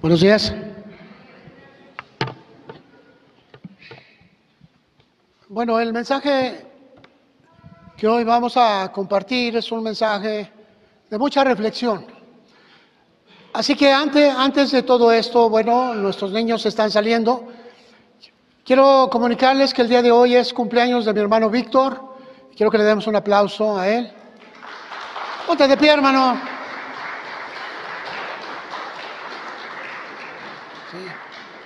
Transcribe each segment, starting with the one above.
Buenos días. Bueno, el mensaje que hoy vamos a compartir es un mensaje de mucha reflexión. Así que antes de todo esto, bueno, nuestros niños están saliendo. Quiero comunicarles que el día de hoy es cumpleaños de mi hermano Víctor. Quiero que le demos un aplauso a él. Ponte de pie, hermano. Sí.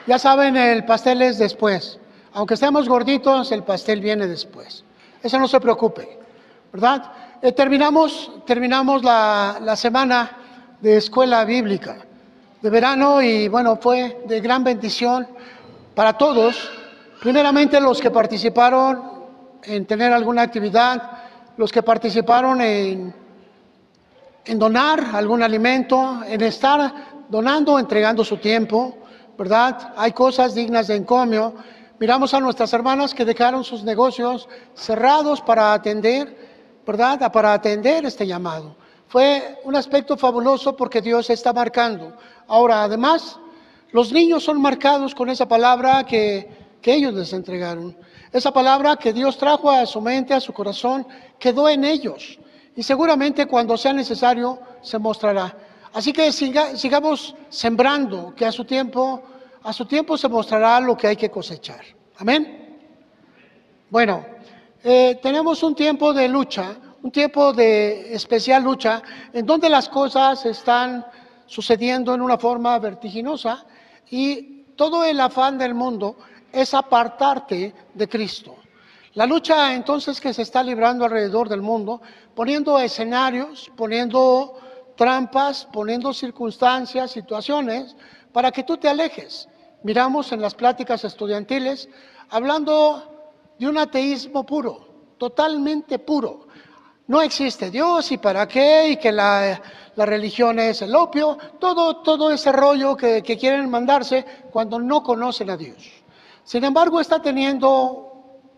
Ya saben, el pastel es después. Aunque estemos gorditos, el pastel viene después. Eso no se preocupe, ¿verdad? Terminamos la semana de escuela bíblica de verano y bueno, fue de gran bendición para todos. Primeramente los que participaron en tener alguna actividad, los que participaron en donar algún alimento, en estar donando, entregando su tiempo, ¿verdad? Hay cosas dignas de encomio. Miramos a nuestras hermanas que dejaron sus negocios cerrados para atender, ¿verdad? Para atender este llamado. Fue un aspecto fabuloso porque Dios está marcando. Ahora, además, los niños son marcados con esa palabra que ellos les entregaron. Esa palabra que Dios trajo a su mente, a su corazón, quedó en ellos. Y seguramente cuando sea necesario se mostrará. Así que sigamos sembrando, que a su tiempo se mostrará lo que hay que cosechar. Amén. Bueno, tenemos un tiempo de lucha, un tiempo de especial lucha, en donde las cosas están sucediendo en una forma vertiginosa y todo el afán del mundo es apartarte de Cristo. La lucha entonces que se está librando alrededor del mundo, poniendo escenarios, poniendo trampas, poniendo circunstancias, situaciones, para que tú te alejes. Miramos en las pláticas estudiantiles, hablando de un ateísmo puro, totalmente puro. No existe Dios y para qué, y que la religión es el opio, todo ese rollo que quieren mandarse cuando no conocen a Dios. Sin embargo, está teniendo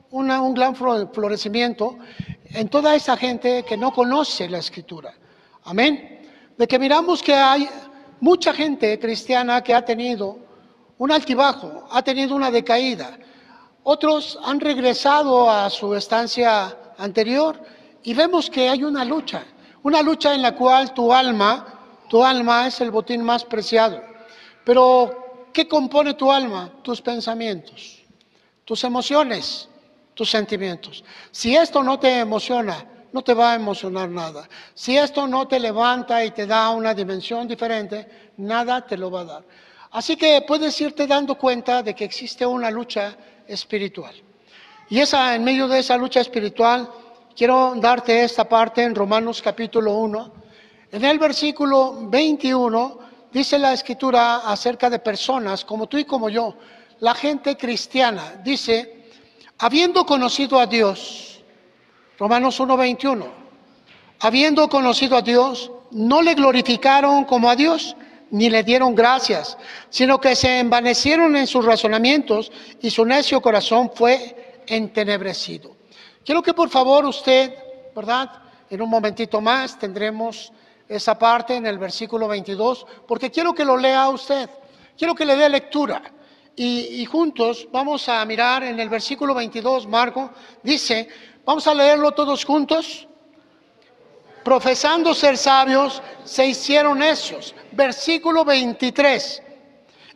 un gran florecimiento en toda esa gente que no conoce la Escritura. Amén. De que miramos que hay mucha gente cristiana que ha tenido un altibajo, ha tenido una decaída. Otros han regresado a su estancia anterior y vemos que hay una lucha en la cual tu alma es el botín más preciado. Pero, ¿qué compone tu alma? Tus pensamientos, tus emociones, tus sentimientos. Si esto no te emociona, no te va a emocionar nada. Si esto no te levanta y te da una dimensión diferente, nada te lo va a dar. Así que puedes irte dando cuenta de que existe una lucha espiritual. Y en medio de esa lucha espiritual, quiero darte esta parte en Romanos capítulo 1. En el versículo 21 dice la Escritura acerca de personas como tú y como yo, la gente cristiana. Dice, habiendo conocido a Dios, Romanos 1:21, habiendo conocido a Dios, no le glorificaron como a Dios, ni le dieron gracias, sino que se envanecieron en sus razonamientos y su necio corazón fue entenebrecido. Quiero que por favor usted, ¿verdad? En un momentito más tendremos esa parte en el versículo 22, porque quiero que lo lea usted, quiero que le dé lectura. Y juntos vamos a mirar en el versículo 22, Marco, dice, vamos a leerlo todos juntos. Profesando ser sabios, se hicieron necios. Versículo 23.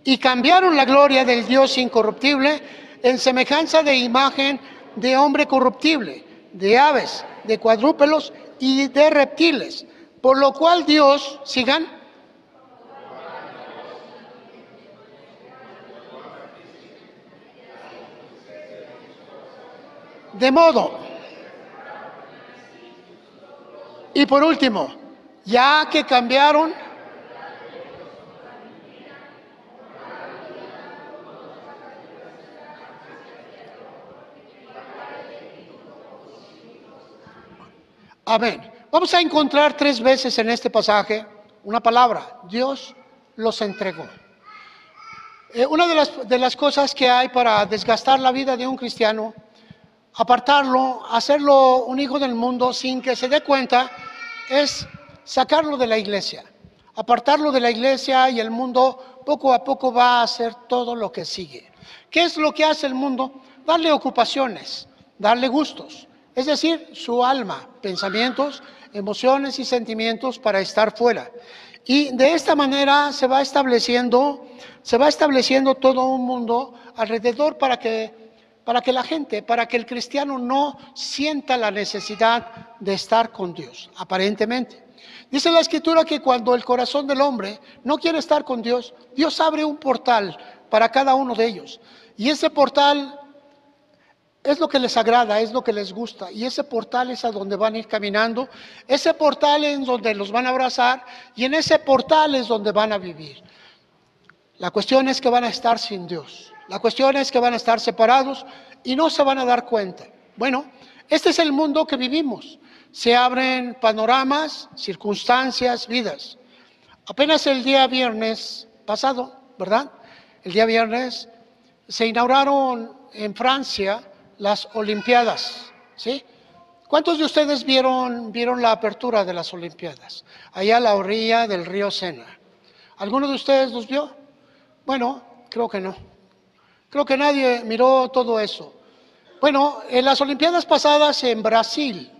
Y cambiaron la gloria del Dios incorruptible en semejanza de imagen de hombre corruptible, de aves, de cuadrúpedos y de reptiles. Por lo cual Dios, sigan. De modo. Y por último, ya que cambiaron, amén. Vamos a encontrar 3 veces en este pasaje una palabra, Dios los entregó. Una de las cosas que hay para desgastar la vida de un cristiano, apartarlo, hacerlo un hijo del mundo sin que se dé cuenta, es sacarlo de la iglesia, apartarlo de la iglesia y el mundo poco a poco va a hacer todo lo que sigue. ¿Qué es lo que hace el mundo? Darle ocupaciones, darle gustos, es decir, su alma, pensamientos, emociones y sentimientos para estar fuera. Y de esta manera se va estableciendo todo un mundo alrededor para que la gente, para que el cristiano no sienta la necesidad de estar con Dios, aparentemente. Dice la Escritura que cuando el corazón del hombre no quiere estar con Dios, Dios abre un portal para cada uno de ellos. Y ese portal es lo que les agrada, es lo que les gusta. Y ese portal es a donde van a ir caminando. Ese portal es donde los van a abrazar y en ese portal es donde van a vivir. La cuestión es que van a estar sin Dios. La cuestión es que van a estar separados y no se van a dar cuenta. Bueno, este es el mundo que vivimos. Se abren panoramas, circunstancias, vidas. Apenas el día viernes pasado, ¿verdad? El día viernes se inauguraron en Francia las Olimpiadas, ¿sí? ¿Cuántos de ustedes vieron la apertura de las Olimpiadas? Allá a la orilla del río Sena. ¿Alguno de ustedes los vio? Bueno, creo que no. Creo que nadie miró todo eso. Bueno, en las Olimpiadas pasadas en Brasil,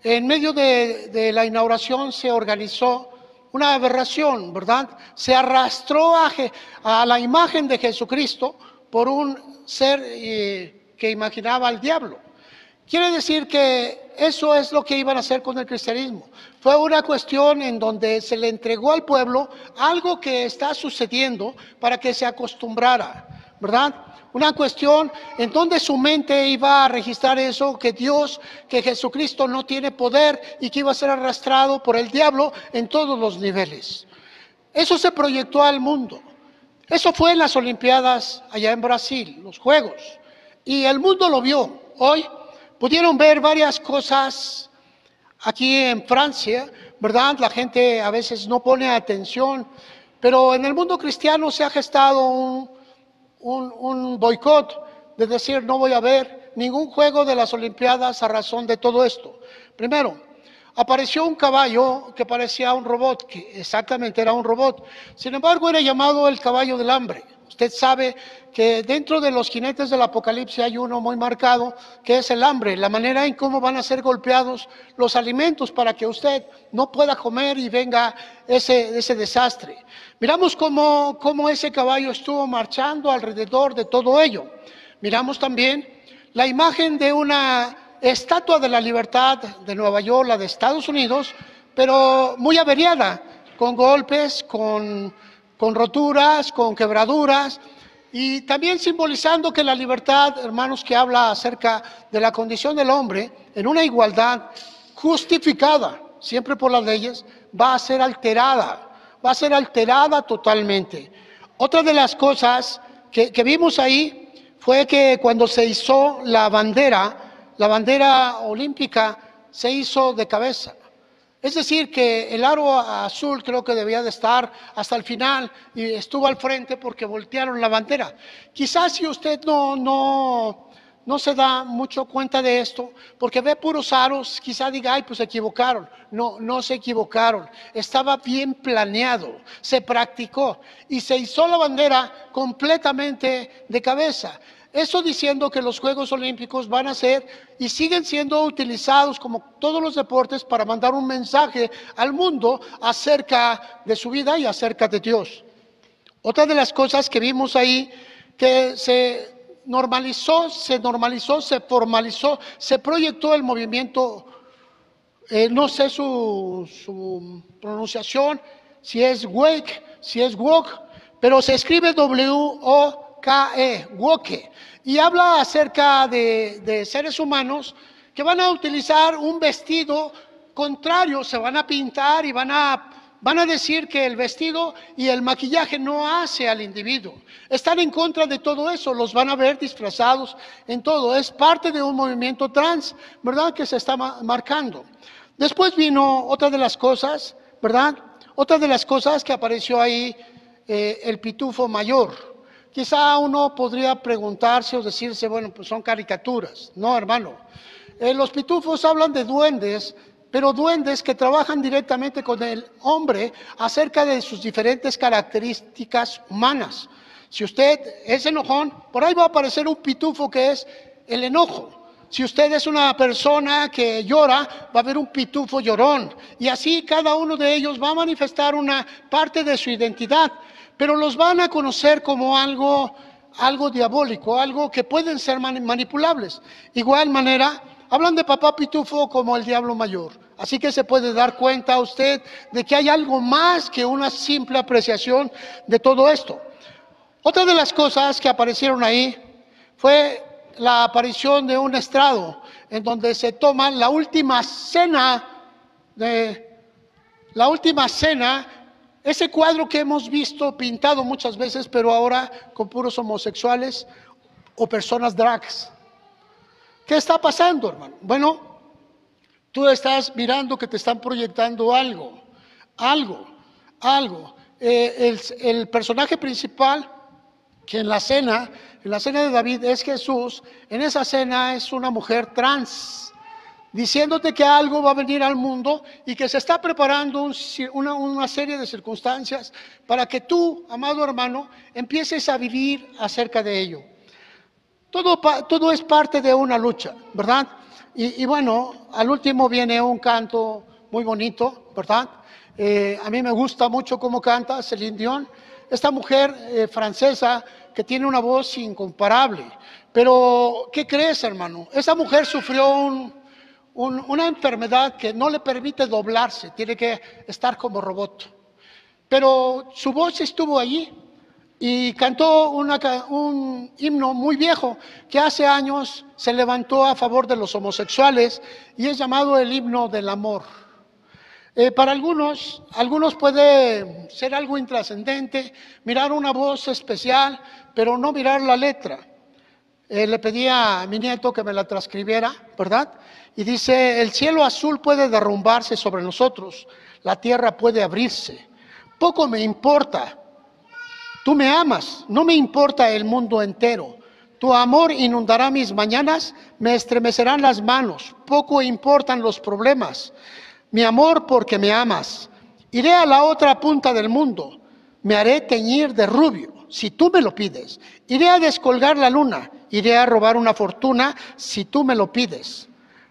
en medio de la inauguración se organizó una aberración, ¿verdad? Se arrastró a la imagen de Jesucristo por un ser que imaginaba al diablo. Quiere decir que eso es lo que iban a hacer con el cristianismo. Fue una cuestión en donde se le entregó al pueblo algo que está sucediendo para que se acostumbrara, ¿verdad? Una cuestión en donde su mente iba a registrar eso, que Dios, que Jesucristo no tiene poder y que iba a ser arrastrado por el diablo en todos los niveles. Eso se proyectó al mundo. Eso fue en las Olimpiadas allá en Brasil, los Juegos. Y el mundo lo vio. Hoy pudieron ver varias cosas aquí en Francia, ¿verdad? La gente a veces no pone atención, pero en el mundo cristiano se ha gestado un boicot de decir no voy a ver ningún juego de las Olimpiadas a razón de todo esto. Primero, apareció un caballo que parecía un robot, que exactamente era un robot. Sin embargo, era llamado el caballo del hambre. Usted sabe que dentro de los jinetes del Apocalipsis hay uno muy marcado, que es el hambre, la manera en cómo van a ser golpeados los alimentos para que usted no pueda comer y venga ese desastre. Miramos cómo ese caballo estuvo marchando alrededor de todo ello. Miramos también la imagen de una estatua de la libertad de Nueva York, la de Estados Unidos, pero muy averiada, con golpes, con roturas, con quebraduras, y también simbolizando que la libertad, hermanos, que habla acerca de la condición del hombre en una igualdad justificada, siempre por las leyes, va a ser alterada totalmente. Otra de las cosas que vimos ahí fue que cuando se hizo la bandera olímpica se hizo de cabeza. Es decir, que el aro azul creo que debía de estar hasta el final y estuvo al frente porque voltearon la bandera. Quizás si usted no se da mucho cuenta de esto, porque ve puros aros, quizá diga, ay, pues se equivocaron. No se equivocaron. Estaba bien planeado, se practicó y se hizo la bandera completamente de cabeza. Eso diciendo que los Juegos Olímpicos van a ser y siguen siendo utilizados como todos los deportes para mandar un mensaje al mundo acerca de su vida y acerca de Dios. Otra de las cosas que vimos ahí, que se normalizó, se formalizó, se proyectó el movimiento, no sé su pronunciación, si es wake, si es woke, pero se escribe W-O-K-E, woke, y habla acerca de seres humanos que van a utilizar un vestido contrario, se van a pintar y van a decir que el vestido y el maquillaje no hace al individuo. Están en contra de todo eso, los van a ver disfrazados en todo. Es parte de un movimiento trans, ¿verdad?, que se está marcando. Después vino otra de las cosas, ¿verdad? Otra de las cosas que apareció ahí, el pitufo mayor. Quizá uno podría preguntarse o decirse, bueno, pues son caricaturas. No, hermano. Los pitufos hablan de duendes pero duendes que trabajan directamente con el hombre acerca de sus diferentes características humanas. Si usted es enojón, por ahí va a aparecer un pitufo que es el enojo. Si usted es una persona que llora, va a haber un pitufo llorón. Y así cada uno de ellos va a manifestar una parte de su identidad, pero los van a conocer como algo diabólico, algo que pueden ser manipulables. Igual manera, hablan de papá pitufo como el diablo mayor. Así que se puede dar cuenta usted de que hay algo más que una simple apreciación de todo esto. Otra de las cosas que aparecieron ahí fue la aparición de un estrado en donde se toma la última cena, ese cuadro que hemos visto pintado muchas veces, pero ahora con puros homosexuales o personas drags. ¿Qué está pasando, hermano? Bueno, tú estás mirando que te están proyectando algo. El personaje principal, que en la cena de David es Jesús, en esa cena es una mujer trans, diciéndote que algo va a venir al mundo y que se está preparando una serie de circunstancias para que tú, amado hermano, empieces a vivir acerca de ello. Todo es parte de una lucha, ¿verdad? Y bueno, al último viene un canto muy bonito, ¿verdad? A mí me gusta mucho cómo canta Celine Dion, esta mujer francesa que tiene una voz incomparable. Pero, ¿qué crees, hermano? Esa mujer sufrió una enfermedad que no le permite doblarse, tiene que estar como robot. Pero su voz estuvo allí y cantó un himno muy viejo que hace años se levantó a favor de los homosexuales y es llamado el himno del amor. Para algunos puede ser algo intrascendente, mirar una voz especial, pero no mirar la letra. Le pedí a mi nieto que me la transcribiera, ¿verdad? Y dice: el cielo azul puede derrumbarse sobre nosotros, la tierra puede abrirse. Poco me importa, tú me amas, no me importa el mundo entero. Tu amor inundará mis mañanas, me estremecerán las manos, poco importan los problemas. Mi amor, porque me amas. Iré a la otra punta del mundo, me haré teñir de rubio, si tú me lo pides. Iré a descolgar la luna, iré a robar una fortuna, si tú me lo pides.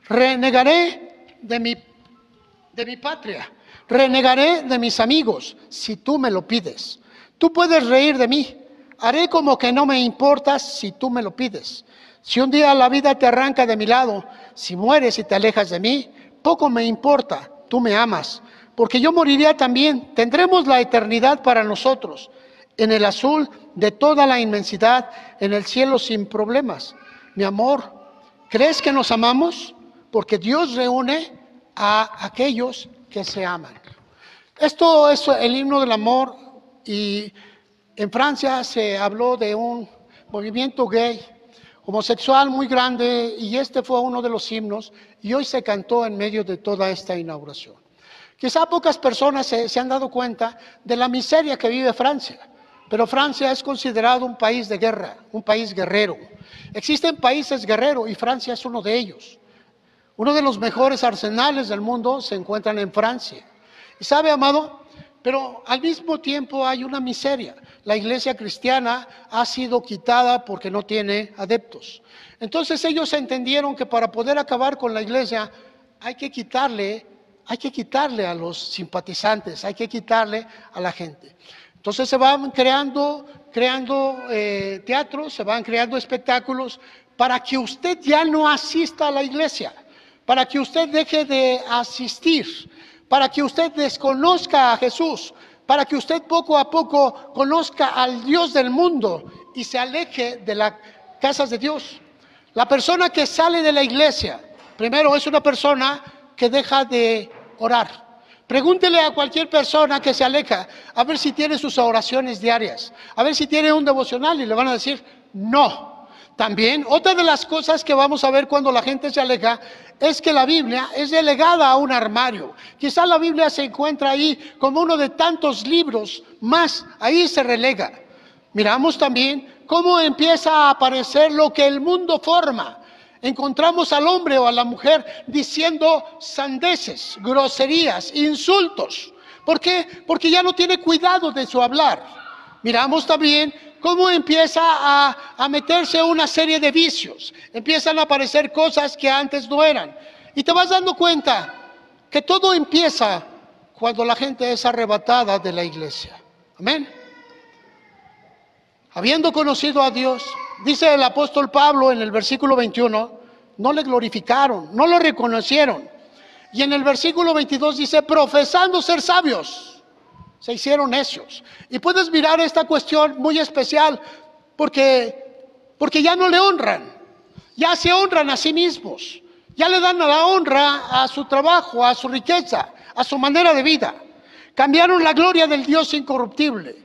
Renegaré de mi patria, renegaré de mis amigos, si tú me lo pides. Tú puedes reír de mí, haré como que no me importas, si tú me lo pides. Si un día la vida te arranca de mi lado, si mueres y te alejas de mí, poco me importa, tú me amas, porque yo moriría también. Tendremos la eternidad para nosotros, en el azul de toda la inmensidad, en el cielo sin problemas. Mi amor, ¿crees que nos amamos? Porque Dios reúne a aquellos que se aman. Esto es el himno del amor, y en Francia se habló de un movimiento gay, homosexual muy grande, y este fue uno de los himnos, y hoy se cantó en medio de toda esta inauguración. Quizá pocas personas se han dado cuenta de la miseria que vive Francia, pero Francia es considerado un país de guerra, un país guerrero. Existen países guerreros y Francia es uno de ellos. Uno de los mejores arsenales del mundo se encuentran en Francia. Y sabe, amado, pero al mismo tiempo hay una miseria. La iglesia cristiana ha sido quitada porque no tiene adeptos. Entonces ellos entendieron que para poder acabar con la iglesia hay que quitarle a los simpatizantes, hay que quitarle a la gente. Entonces se van creando teatros, se van creando espectáculos para que usted ya no asista a la iglesia, para que usted deje de asistir, para que usted desconozca a Jesús, para que usted poco a poco conozca al Dios del mundo y se aleje de las casas de Dios. La persona que sale de la iglesia, primero es una persona que deja de orar. Pregúntele a cualquier persona que se aleja, a ver si tiene sus oraciones diarias, a ver si tiene un devocional, y le van a decir no. También, otra de las cosas que vamos a ver cuando la gente se aleja es que la Biblia es relegada a un armario. Quizá la Biblia se encuentra ahí como uno de tantos libros más, ahí se relega. Miramos también cómo empieza a aparecer lo que el mundo forma. encontramos al hombre o a la mujer diciendo sandeces, groserías, insultos. ¿Por qué? Porque ya no tiene cuidado de su hablar. Miramos también cómo empieza a meterse una serie de vicios. Empiezan a aparecer cosas que antes no eran. Y te vas dando cuenta que todo empieza cuando la gente es arrebatada de la iglesia. Amén. Habiendo conocido a Dios, dice el apóstol Pablo en el versículo 21, no le glorificaron, no lo reconocieron. Y en el versículo 22 dice, profesando ser sabios, se hicieron necios. Y puedes mirar esta cuestión muy especial porque ya no le honran, ya se honran a sí mismos, ya le dan la honra a su trabajo, a su riqueza, a su manera de vida. Cambiaron la gloria del Dios incorruptible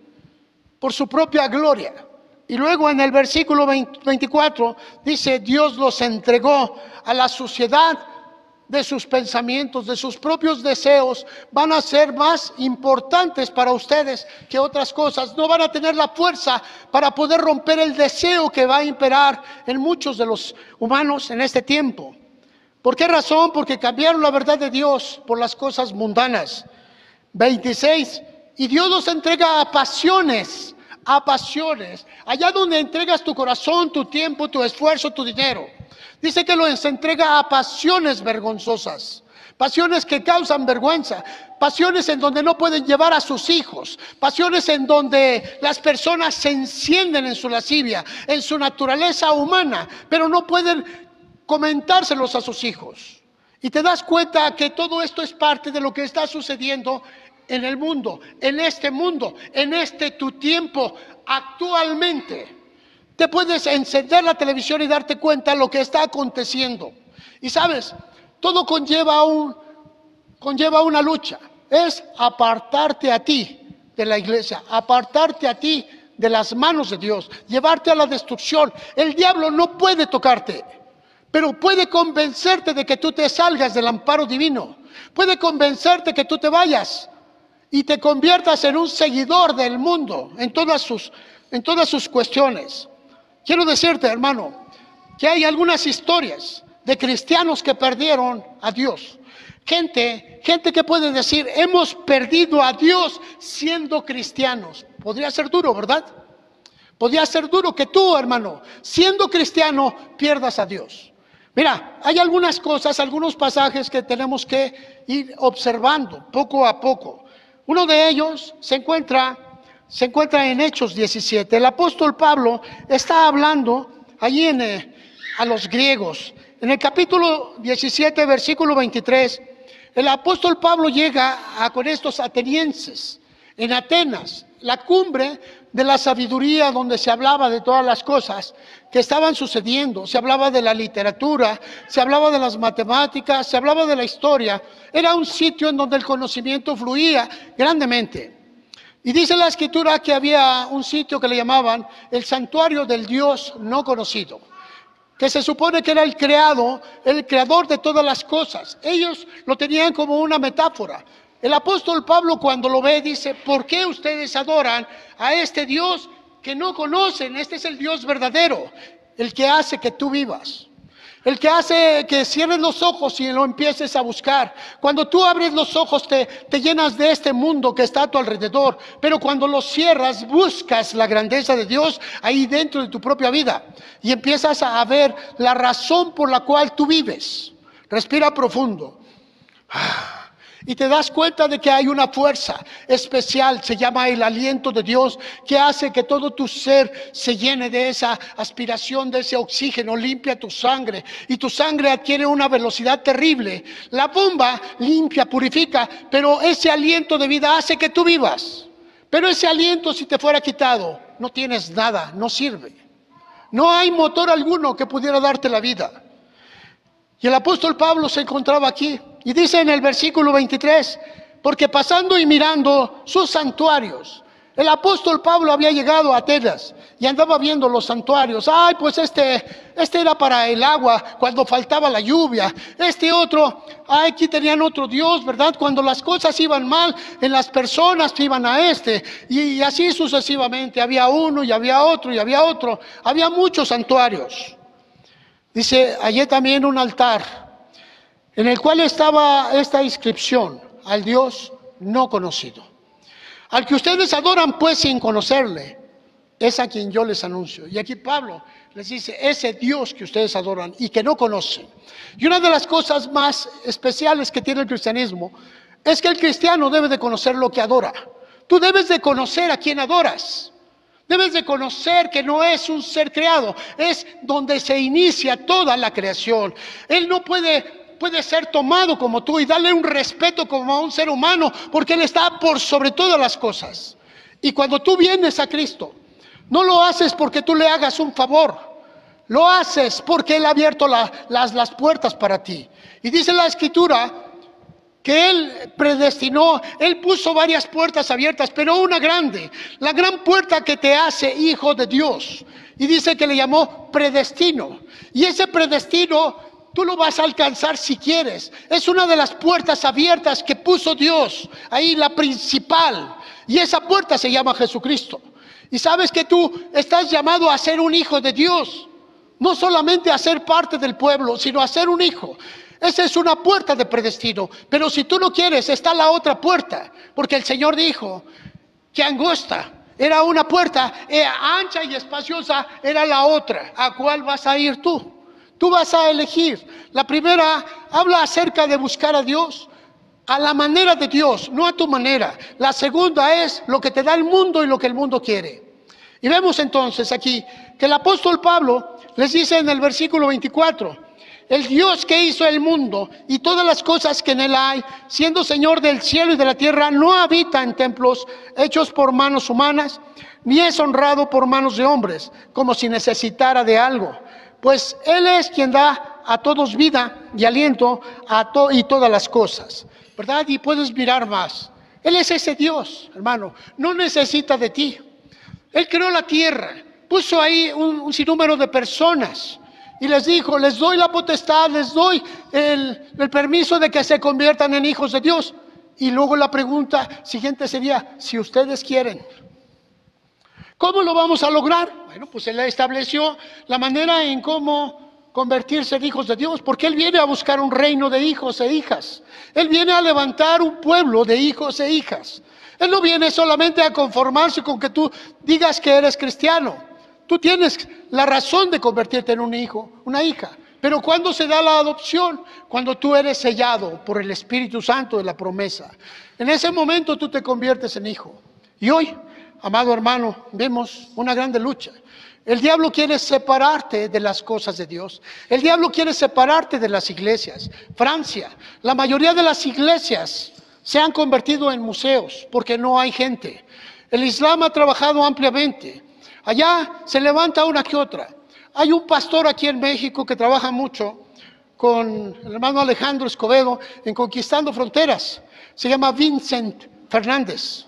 por su propia gloria. Y luego en el versículo 24 dice, Dios los entregó a la suciedad de sus pensamientos, de sus propios deseos. Van a ser más importantes para ustedes que otras cosas. No van a tener la fuerza para poder romper el deseo que va a imperar en muchos de los humanos en este tiempo. ¿Por qué razón? Porque cambiaron la verdad de Dios por las cosas mundanas. 26, y Dios los entrega a pasiones, allá donde entregas tu corazón, tu tiempo, tu esfuerzo, tu dinero. Dice que los entrega a pasiones vergonzosas, pasiones que causan vergüenza, pasiones en donde no pueden llevar a sus hijos, pasiones en donde las personas se encienden en su lascivia, en su naturaleza humana, pero no pueden comentárselos a sus hijos. Y te das cuenta que todo esto es parte de lo que está sucediendo en el mundo, en este tu tiempo actualmente. Te puedes encender la televisión y darte cuenta de lo que está aconteciendo. Y sabes, todo conlleva una lucha. Es apartarte a ti de la iglesia, apartarte a ti de las manos de Dios, llevarte a la destrucción. El diablo no puede tocarte, pero puede convencerte de que tú te salgas del amparo divino. Puede convencerte que tú te vayas y te conviertas en un seguidor del mundo en todas sus cuestiones. Quiero decirte, hermano, que hay algunas historias de cristianos que perdieron a Dios. Gente que puede decir, hemos perdido a Dios siendo cristianos. Podría ser duro, ¿verdad? Podría ser duro que tú, hermano, siendo cristiano, pierdas a Dios. Mira, hay algunas cosas, algunos pasajes que tenemos que ir observando poco a poco. Uno de ellos se encuentra en Hechos 17. El apóstol Pablo está hablando allí a los griegos. En el capítulo 17, versículo 23, el apóstol Pablo llega con estos atenienses en Atenas, la cumbre de la sabiduría, donde se hablaba de todas las cosas que estaban sucediendo. Se hablaba de la literatura, se hablaba de las matemáticas, se hablaba de la historia. Era un sitio en donde el conocimiento fluía grandemente. Y dice la escritura que había un sitio que le llamaban el santuario del Dios no conocido, que se supone que era el creador de todas las cosas. Ellos lo tenían como una metáfora. El apóstol Pablo, cuando lo ve, dice, ¿por qué ustedes adoran a este Dios que no conocen? Este es el Dios verdadero, el que hace que tú vivas, el que hace que cierres los ojos y lo empieces a buscar. Cuando tú abres los ojos te llenas de este mundo que está a tu alrededor, pero cuando los cierras buscas la grandeza de Dios ahí dentro de tu propia vida y empiezas a ver la razón por la cual tú vives. Respira profundo. Y te das cuenta de que hay una fuerza especial, se llama el aliento de Dios, que hace que todo tu ser se llene de esa aspiración, de ese oxígeno, limpia tu sangre. Y tu sangre adquiere una velocidad terrible. La bomba limpia, purifica, pero ese aliento de vida hace que tú vivas. Pero ese aliento, si te fuera quitado, no tienes nada, no sirve. No hay motor alguno que pudiera darte la vida. Y el apóstol Pablo se encontraba aquí y dice en el versículo 23, porque pasando y mirando sus santuarios, el apóstol Pablo había llegado a Atenas y andaba viendo los santuarios. Ay, pues este era para el agua cuando faltaba la lluvia. Este otro, aquí tenían otro Dios, ¿verdad? Cuando las cosas iban mal, en las personas iban a y así sucesivamente. Había uno y había otro y había otro. Había muchos santuarios. Dice, hallé también un altar en el cual estaba esta inscripción: al Dios no conocido. Al que ustedes adoran pues sin conocerle, es a quien yo les anuncio. Y aquí Pablo les dice, ese Dios que ustedes adoran y que no conocen. Y una de las cosas más especiales que tiene el cristianismo es que el cristiano debe de conocer lo que adora. Tú debes de conocer a quien adoras. Debes de conocer que no es un ser creado, es donde se inicia toda la creación. Él no puede ser tomado como tú y darle un respeto como a un ser humano, porque Él está por sobre todas las cosas. Y cuando tú vienes a Cristo, no lo haces porque tú le hagas un favor, lo haces porque Él ha abierto las puertas para ti. Y dice la Escritura que Él predestinó, Él puso varias puertas abiertas, pero una grande, la gran puerta que te hace hijo de Dios. Y dice que le llamó predestino. Y ese predestino tú lo vas a alcanzar si quieres. Es una de las puertas abiertas que puso Dios, ahí la principal. Y esa puerta se llama Jesucristo. Y sabes que tú estás llamado a ser un hijo de Dios. No solamente a ser parte del pueblo, sino a ser un hijo. Esa es una puerta de predestino. Pero si tú no quieres, está la otra puerta. Porque el Señor dijo que angosta era una puerta, ancha y espaciosa era la otra. ¿A cuál vas a ir tú? Tú vas a elegir. La primera habla acerca de buscar a Dios a la manera de Dios, no a tu manera. La segunda es lo que te da el mundo y lo que el mundo quiere. Y vemos entonces aquí que el apóstol Pablo les dice en el versículo 24, el Dios que hizo el mundo y todas las cosas que en él hay, siendo Señor del cielo y de la tierra, no habita en templos hechos por manos humanas, ni es honrado por manos de hombres, como si necesitara de algo. Pues Él es quien da a todos vida y aliento y todas las cosas, ¿verdad? Y puedes mirar más. Él es ese Dios, hermano, no necesita de ti. Él creó la tierra, puso ahí un sinnúmero de personas y les dijo, les doy la potestad, les doy el permiso de que se conviertan en hijos de Dios. Y luego la pregunta siguiente sería, si ustedes quieren, ¿cómo lo vamos a lograr? Bueno, pues Él estableció la manera en cómo convertirse en hijos de Dios, porque Él viene a buscar un reino de hijos e hijas. Él viene a levantar un pueblo de hijos e hijas. Él no viene solamente a conformarse con que tú digas que eres cristiano. Tú tienes la razón de convertirte en un hijo, una hija. Pero ¿cuándo se da la adopción? Cuando tú eres sellado por el Espíritu Santo de la promesa. En ese momento tú te conviertes en hijo. Y hoy, amado hermano, vemos una grande lucha. El diablo quiere separarte de las cosas de Dios. El diablo quiere separarte de las iglesias. Francia, la mayoría de las iglesias se han convertido en museos porque no hay gente. El Islam ha trabajado ampliamente. Allá se levanta una que otra. Hay un pastor aquí en México que trabaja mucho con el hermano Alejandro Escobedo en Conquistando Fronteras. Se llama Vincent Fernández.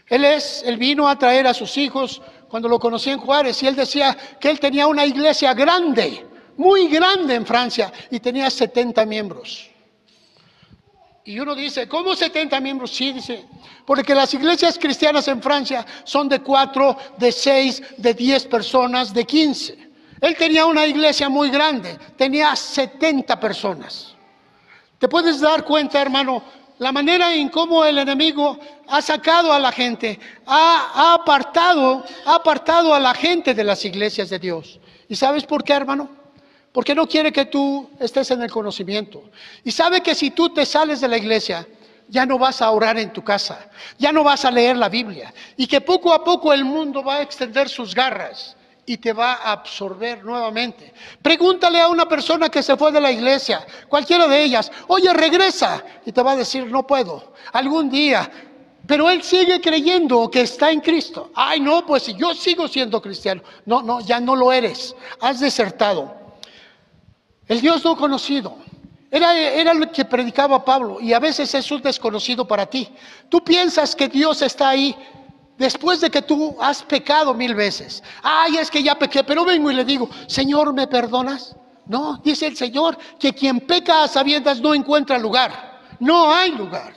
Él vino a traer a sus hijos cuando lo conocí en Juárez y él decía que él tenía una iglesia grande, muy grande en Francia y tenía 70 miembros. Y uno dice, ¿cómo 70 miembros? Sí, dice, porque las iglesias cristianas en Francia son de 4, de 6, de 10 personas, de 15. Él tenía una iglesia muy grande, tenía 70 personas. ¿Te puedes dar cuenta, hermano, la manera en cómo el enemigo ha sacado a la gente, ha apartado a la gente de las iglesias de Dios? ¿Y sabes por qué, hermano? Porque no quiere que tú estés en el conocimiento. Y sabe que si tú te sales de la iglesia, ya no vas a orar en tu casa, ya no vas a leer la Biblia. Y que poco a poco el mundo va a extender sus garras y te va a absorber nuevamente. Pregúntale a una persona que se fue de la iglesia, cualquiera de ellas, oye, regresa. Y te va a decir, no puedo, algún día. Pero él sigue creyendo que está en Cristo. Ay, no, pues si yo sigo siendo cristiano. No, ya no lo eres, has desertado. El Dios no conocido era lo que predicaba Pablo y a veces es un desconocido para ti. Tú piensas que Dios está ahí después de que tú has pecado 1000 veces. Ay, es que ya pequé, pero vengo y le digo, Señor, ¿me perdonas? No, dice el Señor que quien peca a sabiendas no encuentra lugar. No hay lugar.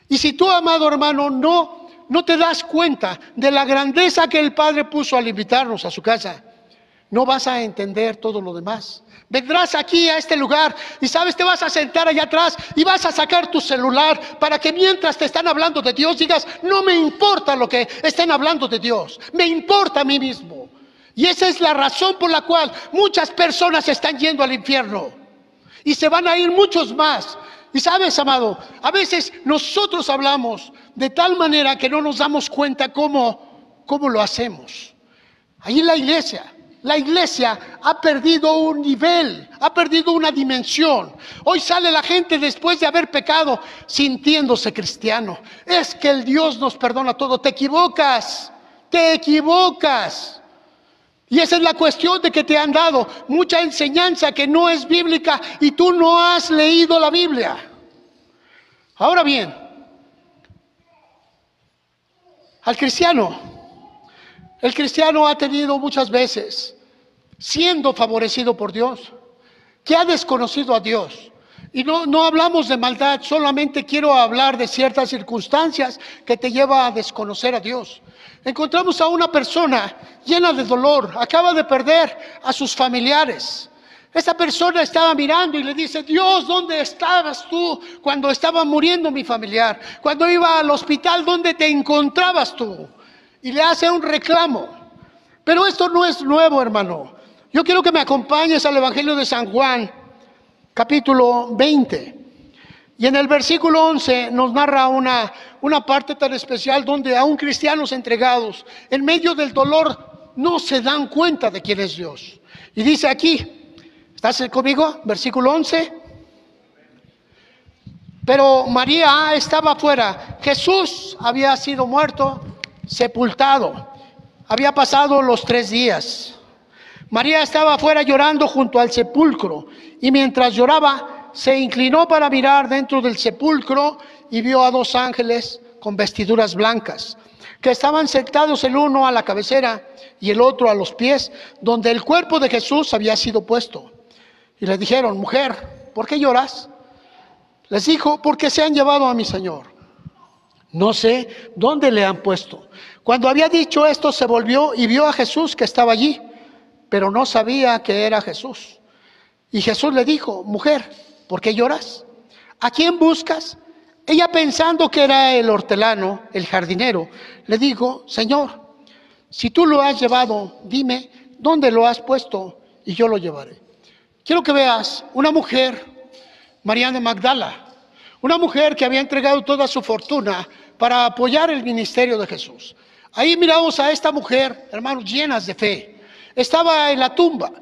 Y si tú, amado hermano, no te das cuenta de la grandeza que el Padre puso al invitarnos a su casa, no vas a entender todo lo demás. Vendrás aquí a este lugar y sabes, te vas a sentar allá atrás y vas a sacar tu celular para que mientras te están hablando de Dios digas, no me importa lo que estén hablando de Dios, me importa a mí mismo. Y esa es la razón por la cual muchas personas están yendo al infierno y se van a ir muchos más. Y sabes, amado, a veces nosotros hablamos de tal manera que no nos damos cuenta cómo lo hacemos. Ahí la iglesia ha perdido un nivel, ha perdido una dimensión. Hoy sale la gente después de haber pecado sintiéndose cristiano. Es que el Dios nos perdona todo. Te equivocas. Y esa es la cuestión de que te han dado mucha enseñanza que no es bíblica y tú no has leído la Biblia. Ahora bien, el cristiano ha tenido muchas veces, siendo favorecido por Dios, que ha desconocido a Dios. Y no hablamos de maldad, solamente quiero hablar de ciertas circunstancias que te lleva a desconocer a Dios. Encontramos a una persona llena de dolor, acaba de perder a sus familiares. Esa persona estaba mirando y le dice, Dios, ¿dónde estabas tú cuando estaba muriendo mi familiar? Cuando iba al hospital, ¿dónde te encontrabas tú? Y le hace un reclamo. Pero esto no es nuevo, hermano. Yo quiero que me acompañes al Evangelio de San Juan, capítulo 20. Y en el versículo 11 nos narra una parte tan especial donde aún cristianos entregados, en medio del dolor, no se dan cuenta de quién es Dios. Y dice aquí, ¿estás conmigo? Versículo 11. Pero María estaba afuera. Jesús había sido muerto, sepultado. Había pasado los 3 días. María estaba afuera llorando junto al sepulcro. Y mientras lloraba, se inclinó para mirar dentro del sepulcro y vio a 2 ángeles con vestiduras blancas, que estaban sentados el uno a la cabecera y el otro a los pies, donde el cuerpo de Jesús había sido puesto. Y le dijeron, mujer, ¿por qué lloras? Les dijo, porque se han llevado a mi Señor. No sé dónde le han puesto. Cuando había dicho esto, se volvió y vio a Jesús que estaba allí, pero no sabía que era Jesús. Y Jesús le dijo, mujer, ¿por qué lloras? ¿A quién buscas? Ella, pensando que era el hortelano, el jardinero, le dijo, Señor, si tú lo has llevado, dime dónde lo has puesto y yo lo llevaré. Quiero que veas una mujer, María de Magdala, una mujer que había entregado toda su fortuna para apoyar el ministerio de Jesús. Ahí miramos a esta mujer, hermanos, llenas de fe. Estaba en la tumba.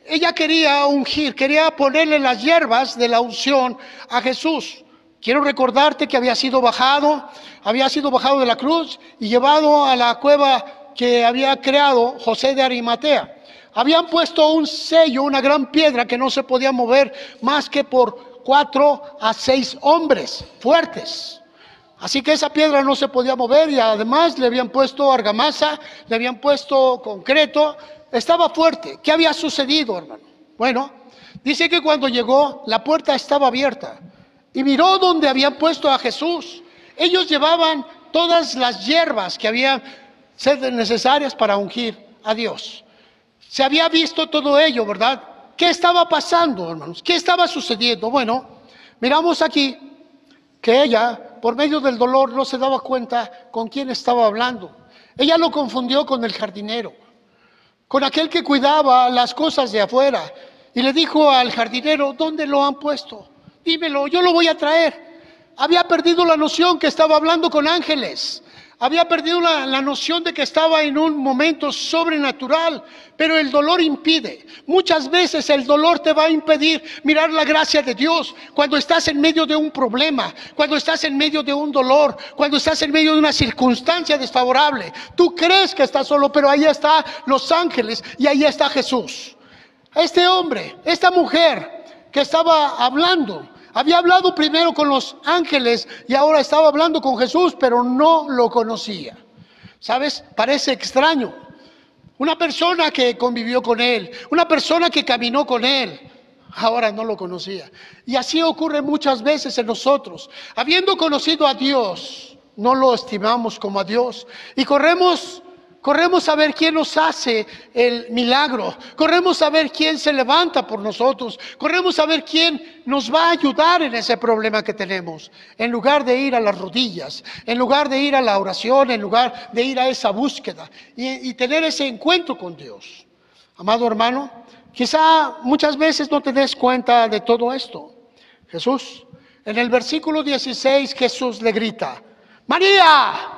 Ella quería ungir, quería ponerle las hierbas de la unción a Jesús. Quiero recordarte que había sido bajado de la cruz y llevado a la cueva que había creado José de Arimatea. Habían puesto un sello, una gran piedra que no se podía mover más que por 4 a 6 hombres fuertes. Así que esa piedra no se podía mover y además le habían puesto argamasa, le habían puesto concreto. Estaba fuerte. ¿Qué había sucedido, hermano? Bueno, dice que cuando llegó, la puerta estaba abierta y miró donde habían puesto a Jesús. Ellos llevaban todas las hierbas que habían sido necesarias para ungir a Dios. Se había visto todo ello, ¿verdad? ¿Qué estaba pasando, hermanos? ¿Qué estaba sucediendo? Bueno, miramos aquí que ella, por medio del dolor, no se daba cuenta con quién estaba hablando. Ella lo confundió con el jardinero, con aquel que cuidaba las cosas de afuera, y le dijo al jardinero, ¿dónde lo han puesto? Dímelo, yo lo voy a traer. Había perdido la noción que estaba hablando con ángeles, había perdido la noción de que estaba en un momento sobrenatural, pero el dolor impide. Muchas veces el dolor te va a impedir mirar la gracia de Dios cuando estás en medio de un problema, cuando estás en medio de un dolor, cuando estás en medio de una circunstancia desfavorable. Tú crees que estás solo, pero ahí están los ángeles y ahí está Jesús. Este hombre, esta mujer que estaba hablando, había hablado primero con los ángeles y ahora estaba hablando con Jesús, pero no lo conocía. ¿Sabes? Parece extraño. Una persona que convivió con él, una persona que caminó con él, ahora no lo conocía. Y así ocurre muchas veces en nosotros. Habiendo conocido a Dios, no lo estimamos como a Dios y corremos corremos a ver quién nos hace el milagro, corremos a ver quién se levanta por nosotros, corremos a ver quién nos va a ayudar en ese problema que tenemos, en lugar de ir a las rodillas, en lugar de ir a la oración, en lugar de ir a esa búsqueda y tener ese encuentro con Dios. Amado hermano, quizá muchas veces no te des cuenta de todo esto. Jesús, en el versículo 16, Jesús le grita: ¡María!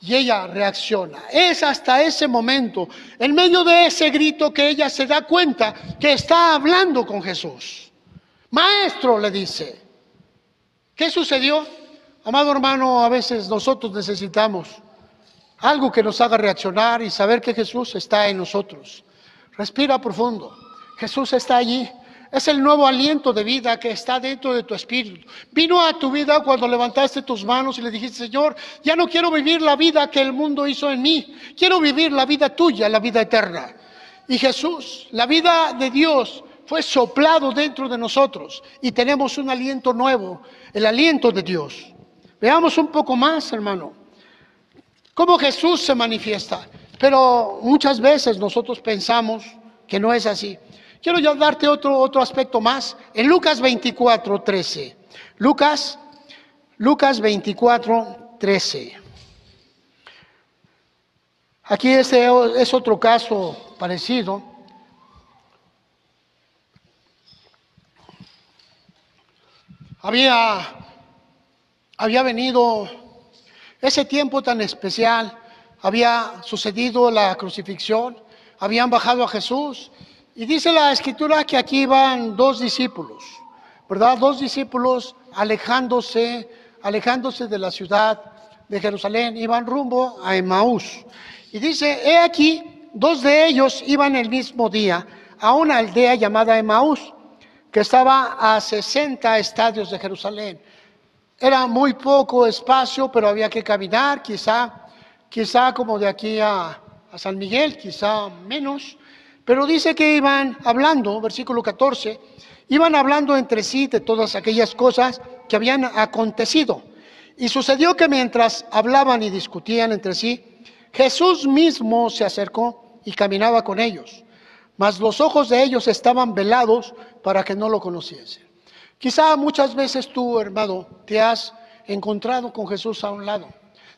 Y ella reacciona. Es hasta ese momento, en medio de ese grito, que ella se da cuenta que está hablando con Jesús. Maestro, le dice. ¿Qué sucedió? Amado hermano, a veces nosotros necesitamos algo que nos haga reaccionar y saber que Jesús está en nosotros. Respira profundo. Jesús está allí. Es el nuevo aliento de vida que está dentro de tu espíritu. Vino a tu vida cuando levantaste tus manos y le dijiste: Señor, ya no quiero vivir la vida que el mundo hizo en mí. Quiero vivir la vida tuya, la vida eterna. Y Jesús, la vida de Dios, fue soplado dentro de nosotros y tenemos un aliento nuevo, el aliento de Dios. Veamos un poco más, hermano, cómo Jesús se manifiesta. Pero muchas veces nosotros pensamos que no es así. Quiero ya darte otro aspecto más. En Lucas 24:13. Lucas 24:13. Aquí este es otro caso parecido. Había venido ese tiempo tan especial, había sucedido la crucifixión, habían bajado a Jesús. Y dice la Escritura que aquí iban dos discípulos, ¿verdad? Dos discípulos alejándose de la ciudad de Jerusalén, iban rumbo a Emaús. Y dice: he aquí, dos de ellos iban el mismo día a una aldea llamada Emaús, que estaba a 60 estadios de Jerusalén. Era muy poco espacio, pero había que caminar, quizá como de aquí a San Miguel, quizá menos. Pero dice que iban hablando, versículo 14, iban hablando entre sí de todas aquellas cosas que habían acontecido. Y sucedió que mientras hablaban y discutían entre sí, Jesús mismo se acercó y caminaba con ellos. Mas los ojos de ellos estaban velados para que no lo conociesen. Quizá muchas veces tú, hermano, te has encontrado con Jesús a un lado.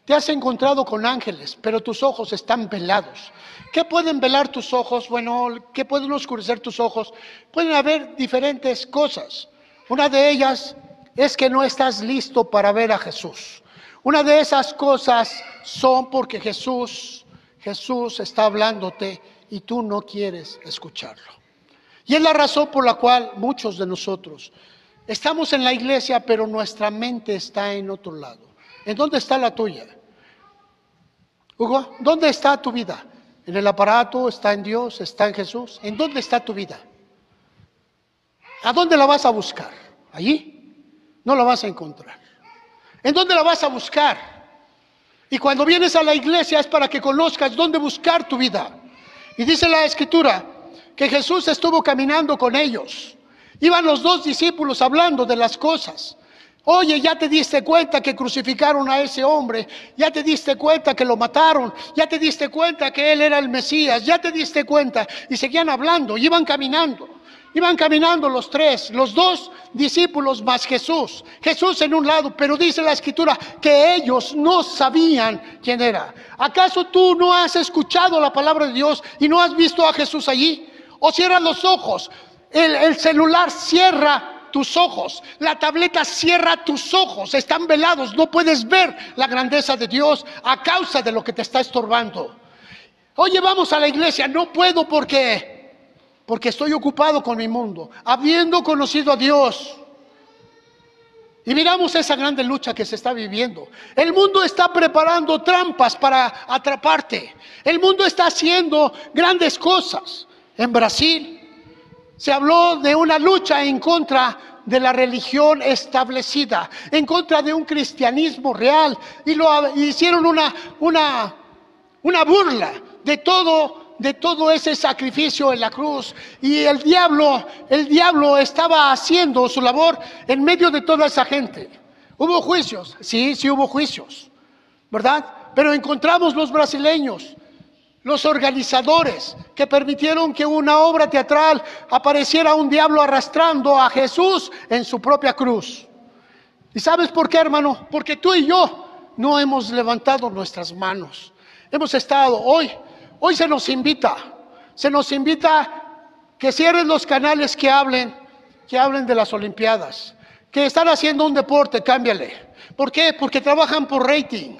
Te has encontrado con ángeles, pero tus ojos están velados. ¿Qué pueden velar tus ojos? Bueno, ¿qué pueden oscurecer tus ojos? Pueden haber diferentes cosas. Una de ellas es que no estás listo para ver a Jesús. Una de esas cosas son porque Jesús está hablándote y tú no quieres escucharlo. Y es la razón por la cual muchos de nosotros estamos en la iglesia, pero nuestra mente está en otro lado. ¿En dónde está la tuya? Hugo, ¿dónde está tu vida? ¿En el aparato? ¿Está en Dios? ¿Está en Jesús? ¿En dónde está tu vida? ¿A dónde la vas a buscar? ¿Allí? No la vas a encontrar. ¿En dónde la vas a buscar? Y cuando vienes a la iglesia es para que conozcas dónde buscar tu vida. Y dice la Escritura que Jesús estuvo caminando con ellos. Iban los dos discípulos hablando de las cosas. Oye, ya te diste cuenta que crucificaron a ese hombre, ya te diste cuenta que lo mataron, ya te diste cuenta que él era el Mesías, ya te diste cuenta. Y seguían hablando, iban caminando los tres, los dos discípulos más Jesús en un lado, pero dice la Escritura que ellos no sabían quién era. ¿Acaso tú no has escuchado la palabra de Dios y no has visto a Jesús allí? O cierras los ojos, el celular cierra tus ojos, la tableta cierra tus ojos, están velados, no puedes ver la grandeza de Dios a causa de lo que te está estorbando. Oye, vamos a la iglesia, no puedo porque estoy ocupado con mi mundo, habiendo conocido a Dios. Y miramos esa grande lucha que se está viviendo. El mundo está preparando trampas para atraparte. El mundo está haciendo grandes cosas. En Brasil se habló de una lucha en contra de la religión establecida, en contra de un cristianismo real, y hicieron una burla de todo ese sacrificio en la cruz. Y el diablo estaba haciendo su labor en medio de toda esa gente. ¿Hubo juicios? Sí hubo juicios, ¿verdad? Pero encontramos los brasileños Los organizadores que permitieron que una obra teatral apareciera un diablo arrastrando a Jesús en su propia cruz. ¿Y sabes por qué, hermano? Porque tú y yo no hemos levantado nuestras manos. Hemos estado hoy se nos invita que cierren los canales que hablen de las Olimpiadas, que están haciendo un deporte, cámbiale. ¿Por qué? Porque trabajan por rating.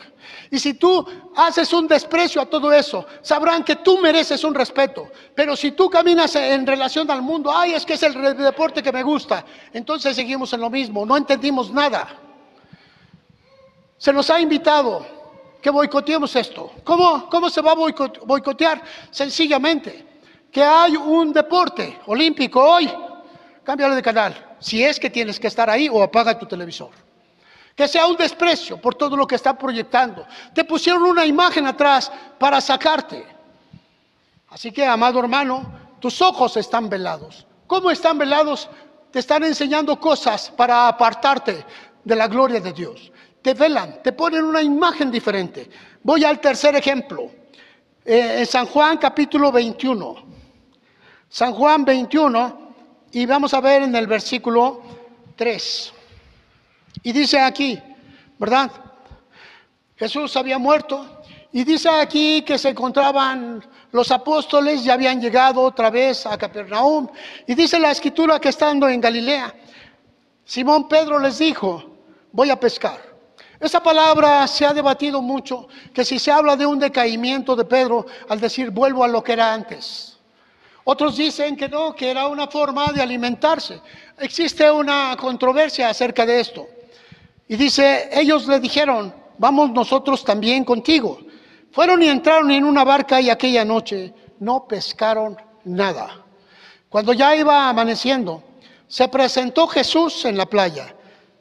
Y si tú haces un desprecio a todo eso, sabrán que tú mereces un respeto. Pero si tú caminas en relación al mundo, ay, es que es el deporte que me gusta, entonces seguimos en lo mismo, no entendimos nada. Se nos ha invitado que boicoteemos esto. ¿Cómo se va a boicotear? Sencillamente, que hay un deporte olímpico hoy, cámbiale de canal, si es que tienes que estar ahí, o apaga tu televisor. Que sea un desprecio por todo lo que está proyectando. Te pusieron una imagen atrás para sacarte. Así que, amado hermano, tus ojos están velados. ¿Cómo están velados? Te están enseñando cosas para apartarte de la gloria de Dios. Te velan, te ponen una imagen diferente. Voy al tercer ejemplo. En San Juan capítulo 21. San Juan 21, y vamos a ver en el versículo 3. Y dice aquí, ¿verdad? Jesús había muerto. Y dice aquí que se encontraban los apóstoles, ya habían llegado otra vez a Capernaum. Y dice la escritura que estando en Galilea, Simón Pedro les dijo, voy a pescar. Esa palabra se ha debatido mucho, que si se habla de un decaimiento de Pedro al decir vuelvo a lo que era antes. Otros dicen que no, que era una forma de alimentarse. Existe una controversia acerca de esto. Y dice, ellos le dijeron, vamos nosotros también contigo. Fueron y entraron en una barca y aquella noche no pescaron nada. Cuando ya iba amaneciendo, se presentó Jesús en la playa,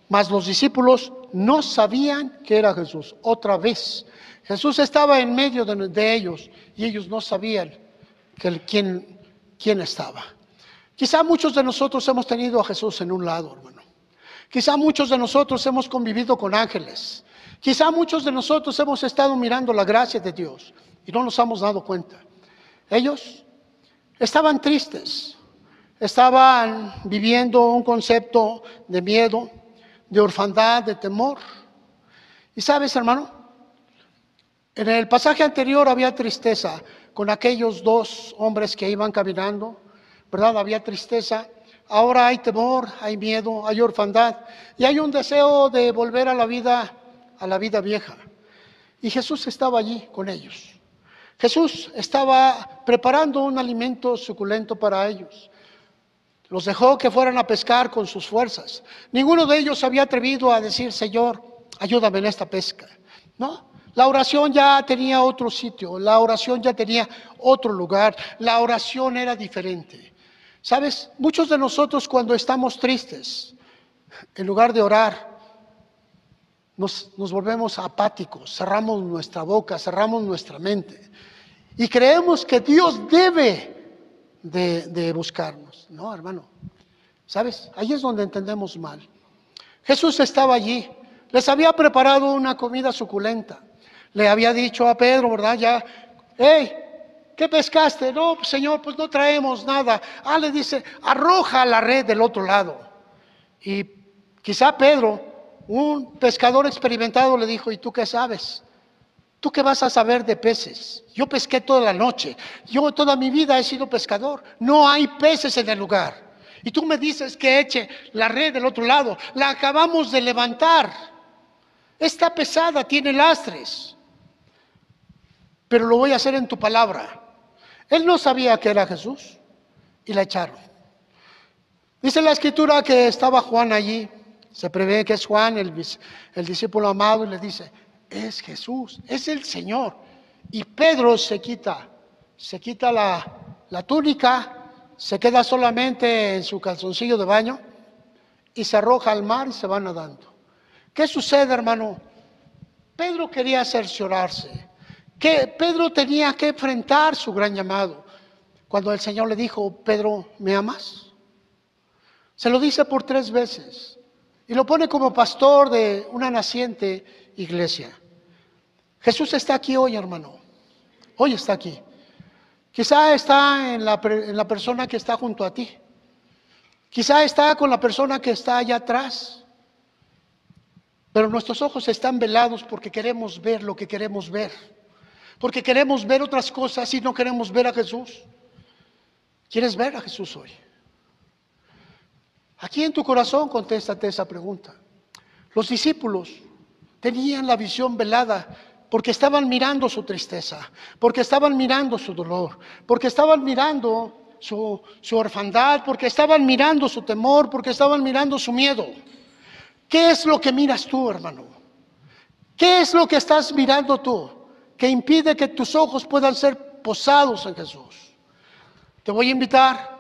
mas los discípulos no sabían que era Jesús. Otra vez, Jesús estaba en medio de ellos y ellos no sabían quién estaba. Quizá muchos de nosotros hemos tenido a Jesús en un lado, hermano. Quizá muchos de nosotros hemos convivido con ángeles. Quizá muchos de nosotros hemos estado mirando la gracia de Dios y no nos hemos dado cuenta. Ellos estaban tristes, estaban viviendo un concepto de miedo, de orfandad, de temor. Y sabes, hermano, en el pasaje anterior había tristeza con aquellos dos hombres que iban caminando, ¿verdad? Había tristeza. Ahora hay temor, hay miedo, hay orfandad y hay un deseo de volver a la vida vieja. Y Jesús estaba allí con ellos. Jesús estaba preparando un alimento suculento para ellos. Los dejó que fueran a pescar con sus fuerzas. Ninguno de ellos había atrevido a decir, Señor, ayúdame en esta pesca. No, la oración ya tenía otro sitio, la oración ya tenía otro lugar, la oración era diferente. ¿Sabes? Muchos de nosotros cuando estamos tristes, en lugar de orar, nos volvemos apáticos, cerramos nuestra boca, cerramos nuestra mente y creemos que Dios debe de buscarnos. No, hermano, ¿sabes? Ahí es donde entendemos mal. Jesús estaba allí, les había preparado una comida suculenta. Le había dicho a Pedro, ¿verdad? Ya, hey, ¿qué pescaste? No, Señor, pues no traemos nada. Le dice, arroja la red del otro lado. Y quizá Pedro, un pescador experimentado, le dijo, ¿y tú qué sabes? ¿Tú qué vas a saber de peces? Yo pesqué toda la noche. Yo toda mi vida he sido pescador. No hay peces en el lugar. Y tú me dices que eche la red del otro lado. La acabamos de levantar. Está pesada, tiene lastres. Pero lo voy a hacer en tu palabra. Él no sabía que era Jesús y la echaron. Dice la escritura que estaba Juan allí. Se prevé que es Juan, el discípulo amado, y le dice, es Jesús, es el Señor. Y Pedro se quita la túnica, se queda solamente en su calzoncillo de baño y se arroja al mar y se va nadando. ¿Qué sucede, hermano? Pedro quería cerciorarse. Que Pedro tenía que enfrentar su gran llamado. Cuando el Señor le dijo, Pedro, ¿me amas? Se lo dice por 3 veces y lo pone como pastor de una naciente iglesia. Jesús está aquí hoy, hermano. Hoy está aquí. Quizá está en la persona que está junto a ti. Quizá está con la persona que está allá atrás. Pero nuestros ojos están velados porque queremos ver lo que queremos ver. Porque queremos ver otras cosas y no queremos ver a Jesús. ¿Quieres ver a Jesús hoy? Aquí en tu corazón contéstate esa pregunta. Los discípulos tenían la visión velada porque estaban mirando su tristeza, porque estaban mirando su dolor, porque estaban mirando su orfandad, porque estaban mirando su temor, porque estaban mirando su miedo. ¿Qué es lo que miras tú, hermano? ¿Qué es lo que estás mirando tú que impide que tus ojos puedan ser posados en Jesús? Te voy a invitar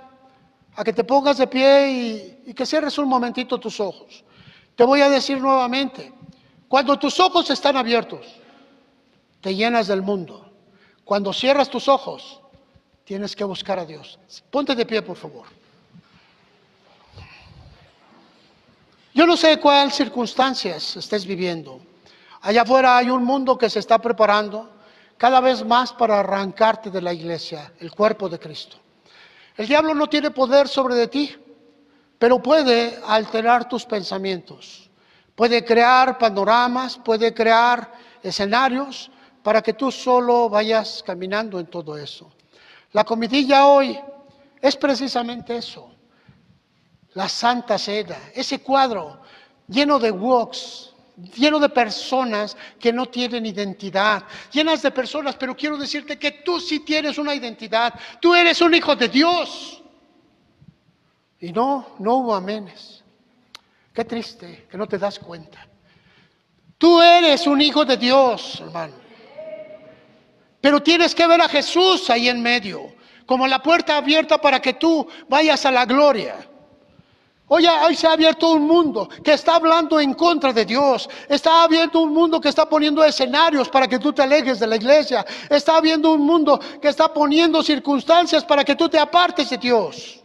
a que te pongas de pie y que cierres un momentito tus ojos. Te voy a decir nuevamente, cuando tus ojos están abiertos, te llenas del mundo. Cuando cierras tus ojos, tienes que buscar a Dios. Ponte de pie, por favor. Yo no sé cuáles circunstancias estés viviendo. Allá afuera hay un mundo que se está preparando cada vez más para arrancarte de la iglesia, el cuerpo de Cristo. El diablo no tiene poder sobre de ti, pero puede alterar tus pensamientos. Puede crear panoramas, puede crear escenarios para que tú solo vayas caminando en todo eso. La comidilla hoy es precisamente eso. La Santa Cena, ese cuadro lleno de woks, lleno de personas que no tienen identidad, llenas de personas, pero quiero decirte que tú sí tienes una identidad, tú eres un hijo de Dios. Y no hubo amenes. Qué triste que no te das cuenta. Tú eres un hijo de Dios, hermano. Pero tienes que ver a Jesús ahí en medio, como la puerta abierta para que tú vayas a la gloria. Hoy se ha abierto un mundo que está hablando en contra de Dios. Está abierto un mundo que está poniendo escenarios para que tú te alejes de la iglesia. Está habiendo un mundo que está poniendo circunstancias para que tú te apartes de Dios.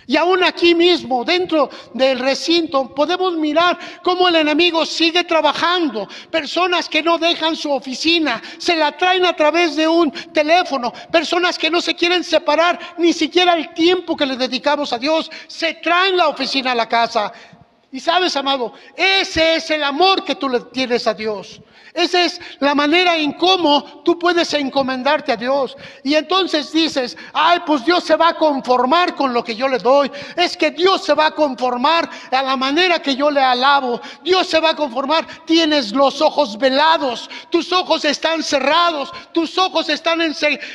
Y aún aquí mismo, dentro del recinto, podemos mirar cómo el enemigo sigue trabajando. Personas que no dejan su oficina, se la traen a través de un teléfono. Personas que no se quieren separar ni siquiera el tiempo que le dedicamos a Dios. Se traen la oficina a la casa. Y sabes, amado, ese es el amor que tú le tienes a Dios. Esa es la manera en cómo tú puedes encomendarte a Dios. Y entonces dices, ay, pues Dios se va a conformar con lo que yo le doy. Es que Dios se va a conformar a la manera que yo le alabo. Dios se va a conformar. Tienes los ojos velados. Tus ojos están cerrados. Tus ojos están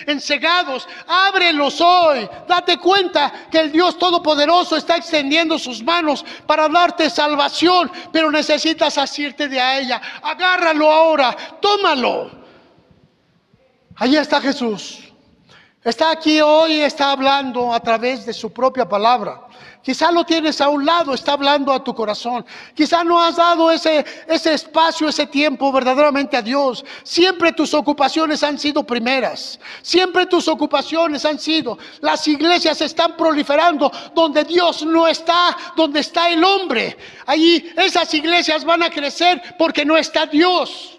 encegados. Ábrelos hoy. Date cuenta que el Dios Todopoderoso está extendiendo sus manos para darte salvación. Pero necesitas asirte de a ella. Agárralo ahora. Tómalo. Allí está Jesús. Está aquí hoy, está hablando a través de su propia palabra. Quizá lo tienes a un lado, está hablando a tu corazón. Quizá no has dado ese espacio, ese tiempo verdaderamente a Dios. Siempre tus ocupaciones han sido primeras. Siempre tus ocupaciones han sido. Las iglesias están proliferando donde Dios no está, donde está el hombre. Allí esas iglesias van a crecer porque no está Dios.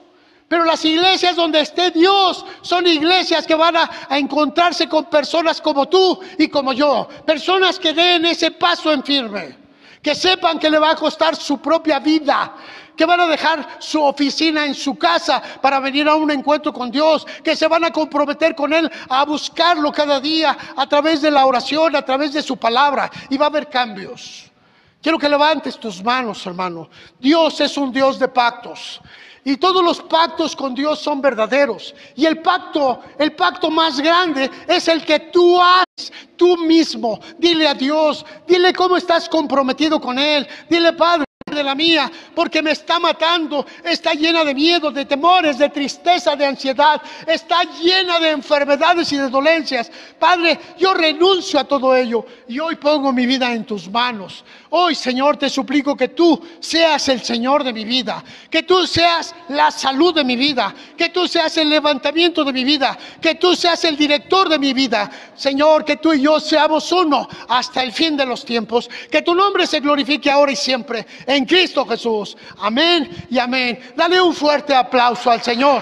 Pero las iglesias donde esté Dios son iglesias que van a encontrarse con personas como tú y como yo. Personas que den ese paso en firme. Que sepan que le va a costar su propia vida. Que van a dejar su oficina en su casa para venir a un encuentro con Dios. Que se van a comprometer con Él a buscarlo cada día a través de la oración, a través de su palabra. Y va a haber cambios. Quiero que levantes tus manos, hermano. Dios es un Dios de pactos. Y todos los pactos con Dios son verdaderos. Y el pacto más grande es el que tú haces tú mismo. Dile a Dios, dile cómo estás comprometido con Él. Dile, Padre, de la mía, porque me está matando, está llena de miedo, de temores, de tristeza, de ansiedad, está llena de enfermedades y de dolencias. Padre, yo renuncio a todo ello y hoy pongo mi vida en tus manos. Hoy, Señor, te suplico que tú seas el Señor de mi vida, que tú seas la salud de mi vida, que tú seas el levantamiento de mi vida, que tú seas el director de mi vida. Señor, que tú y yo seamos uno hasta el fin de los tiempos, que tu nombre se glorifique ahora y siempre en Cristo Jesús. Amén y amén. Dale un fuerte aplauso al Señor.